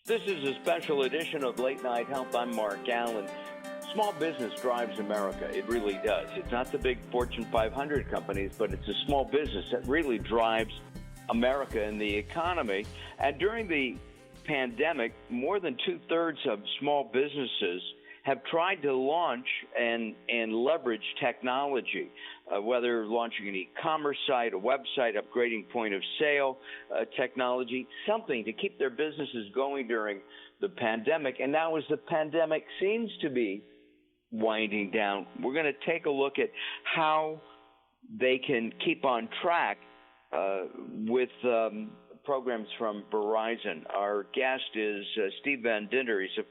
This is a special edition of Late Night Health. I'm Mark Alyn. Small business drives America. It really does. It's not the big Fortune 500 companies, but it's a small business that really drives America and the economy. And during the pandemic, more than two-thirds of small businesses have tried to launch and leverage technology, whether launching an e-commerce site, a website, upgrading point of sale technology, something to keep their businesses going during the pandemic. And now as the pandemic seems to be winding down, we're going to take a look at how they can keep on track with programs from Verizon. Our guest is Steve Van Dinter. He's a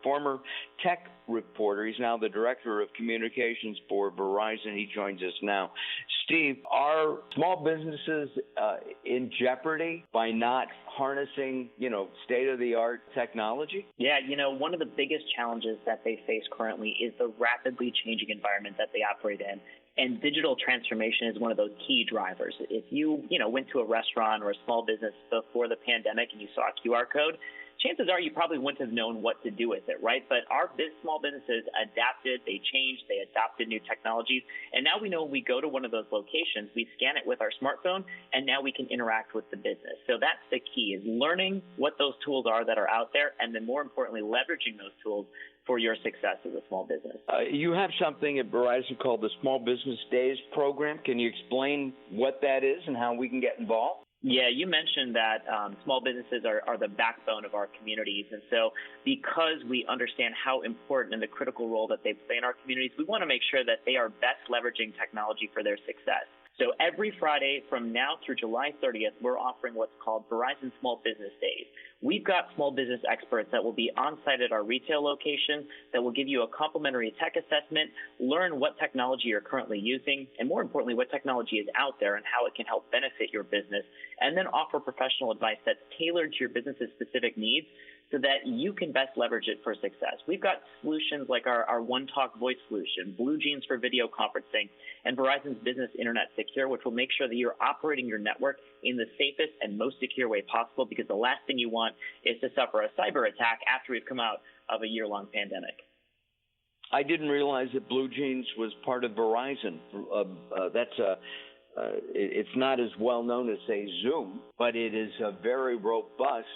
former tech reporter. He's now the director of communications for Verizon. He joins us now. Steve, are small businesses in jeopardy by not harnessing, state-of-the-art technology? Yeah, one of the biggest challenges that they face currently is the rapidly changing environment that they operate in. And digital transformation is one of those key drivers. If you, went to a restaurant or a small business before the pandemic and you saw a QR code, chances are you probably wouldn't have known what to do with it, right? But our small businesses adapted, they changed, they adopted new technologies. And now we know when we go to one of those locations, we scan it with our smartphone, and now we can interact with the business. So that's the key, is learning what those tools are that are out there, and then more importantly, leveraging those tools for your success as a small business. You have something at Verizon called the Small Business Days program. Can you explain what that is and how we can get involved? Yeah, you mentioned that small businesses are the backbone of our communities. And so because we understand how important and the critical role that they play in our communities, we want to make sure that they are best leveraging technology for their success. So every Friday from now through July 30th, we're offering what's called Verizon Small Business Days. We've got small business experts that will be on site at our retail location that will give you a complimentary tech assessment, learn what technology you're currently using, and more importantly, what technology is out there and how it can help benefit your business, and then offer professional advice that's tailored to your business's specific needs so that you can best leverage it for success. We've got solutions like our One Talk voice solution, Blue Jeans for video conferencing, and Verizon's Business Internet Secure, which will make sure that you're operating your network in the safest and most secure way possible, because the last thing you want is to suffer a cyber attack after we've come out of a year-long pandemic. I didn't realize that Blue Jeans was part of Verizon. It's not as well known as, say, Zoom, but it is a very robust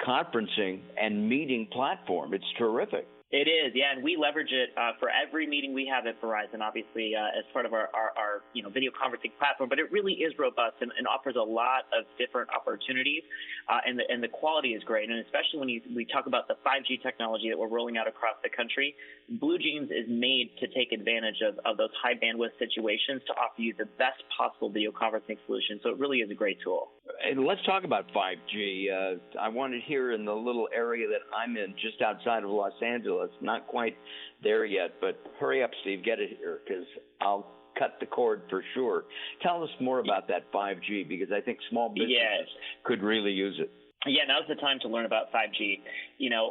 conferencing and meeting platform. It's terrific. It is, yeah, and we leverage it for every meeting we have at Verizon, obviously, as part of our video conferencing platform. But it really is robust and offers a lot of different opportunities, and the quality is great. And especially when we talk about the 5G technology that we're rolling out across the country, Blue Jeans is made to take advantage of those high bandwidth situations to offer you the best possible video conferencing solution. So it really is a great tool. And let's talk about 5G. I wanted here in the little area that I'm in, just outside of Los Angeles. Not quite there yet, but hurry up, Steve, get it here, because I'll cut the cord for sure. Tell us more about that 5G, because I think small businesses could really use it. Yeah, now's the time to learn about 5G.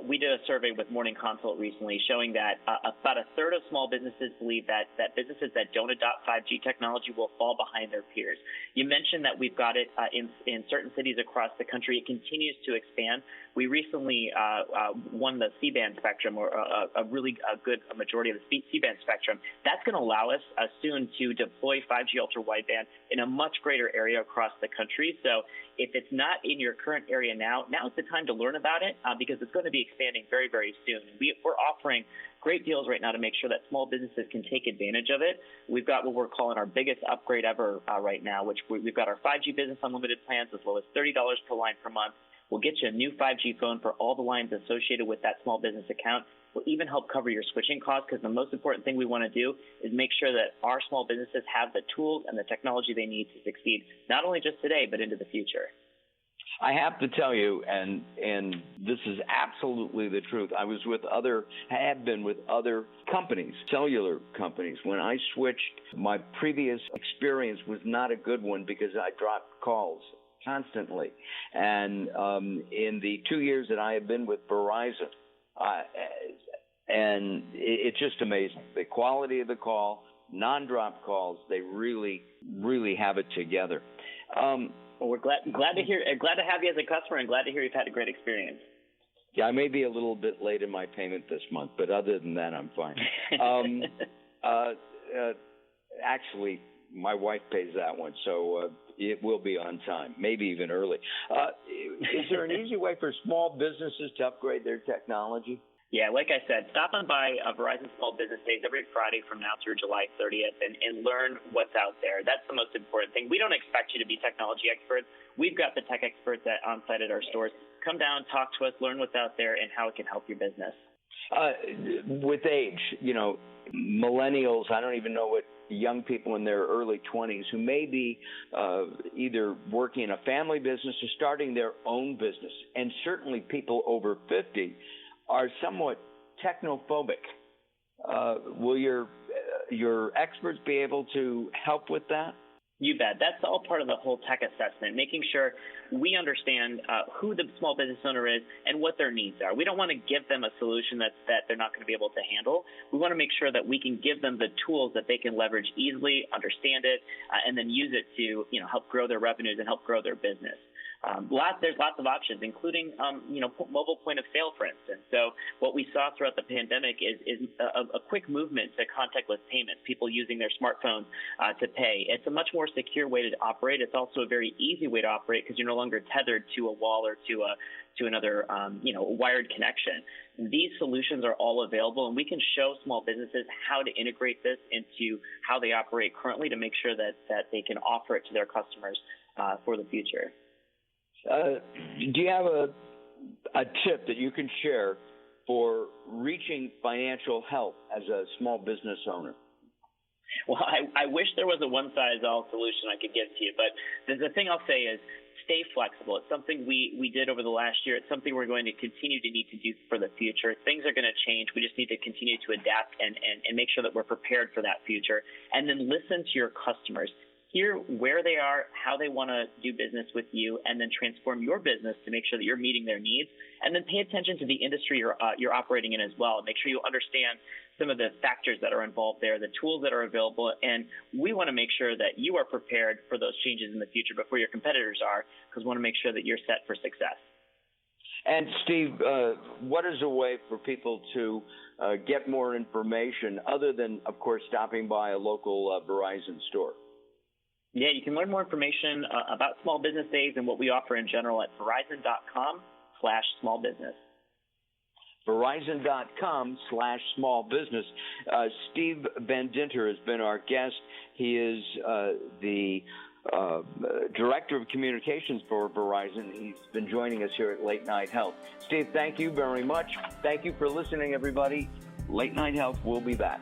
We did a survey with Morning Consult recently showing that about a third of small businesses believe that businesses that don't adopt 5G technology will fall behind their peers. You mentioned that we've got it in certain cities across the country. It continues to expand. We recently won the C-band spectrum, or a good majority of the C-band spectrum. That's going to allow us soon to deploy 5G ultra-wideband in a much greater area across the country. So if it's not in your current area now is the time to learn about it, because it's going to be expanding very, very soon. We're offering great deals right now to make sure that small businesses can take advantage of it. We've got what we're calling our biggest upgrade ever right now, which we've got our 5G Business Unlimited plans as low as $30 per line per month. We'll get you a new 5G phone for all the lines associated with that small business account. We'll even help cover your switching costs, because the most important thing we want to do is make sure that our small businesses have the tools and the technology they need to succeed, not only just today, but into the future. I have to tell you, and this is absolutely the truth, I have been with other companies, cellular companies. When I switched, my previous experience was not a good one because I dropped calls constantly. And in the 2 years that I have been with Verizon, and it's just amazing. The quality of the call, non-drop calls, they really, really have it together. Well, we're glad to have you as a customer, and glad to hear you've had a great experience. Yeah, I may be a little bit late in my payment this month, but other than that, I'm fine. Actually, my wife pays that one, so it will be on time, maybe even early. Is there an easy way for small businesses to upgrade their technology? Yeah, like I said, stop on by Verizon Small Business Days every Friday from now through July 30th and learn what's out there. That's the most important thing. We don't expect you to be technology experts. We've got the tech experts on site at our stores. Come down, talk to us, learn what's out there and how it can help your business. With age, millennials, I don't even know what young people in their early 20s who may be either working in a family business or starting their own business, and certainly people over 50 are somewhat technophobic. Will your experts be able to help with that? You bet. That's all part of the whole tech assessment, making sure we understand who the small business owner is and what their needs are. We don't want to give them a solution that they're not going to be able to handle. We want to make sure that we can give them the tools that they can leverage easily, understand it, and then use it to help grow their revenues and help grow their business. There's lots of options, including mobile point of sale, for instance. So what we saw throughout the pandemic is a quick movement to contactless payments, people using their smartphones to pay. It's a much more secure way to operate. It's also a very easy way to operate because you're no longer tethered to a wall or to another wired connection. These solutions are all available, and we can show small businesses how to integrate this into how they operate currently to make sure that they can offer it to their customers for the future. Do you have a tip that you can share for reaching financial help as a small business owner? Well, I wish there was a one-size-all solution I could give to you, but the thing I'll say is stay flexible. It's something we did over the last year. It's something we're going to continue to need to do for the future. Things are going to change. We just need to continue to adapt and make sure that we're prepared for that future. And then listen to your customers. Hear where they are, how they want to do business with you, and then transform your business to make sure that you're meeting their needs. And then pay attention to the industry you're operating in as well. Make sure you understand some of the factors that are involved there, the tools that are available. And we want to make sure that you are prepared for those changes in the future before your competitors are, because we want to make sure that you're set for success. And Steve, what is a way for people to get more information other than, of course, stopping by a local Verizon store? Yeah, you can learn more information about Small Business Days and what we offer in general at Verizon.com/smallbusiness. Verizon.com/smallbusiness. Steve Van Dinter has been our guest. He is the Director of Communications for Verizon. He's been joining us here at Late Night Health. Steve, thank you very much. Thank you for listening, everybody. Late Night Health will be back.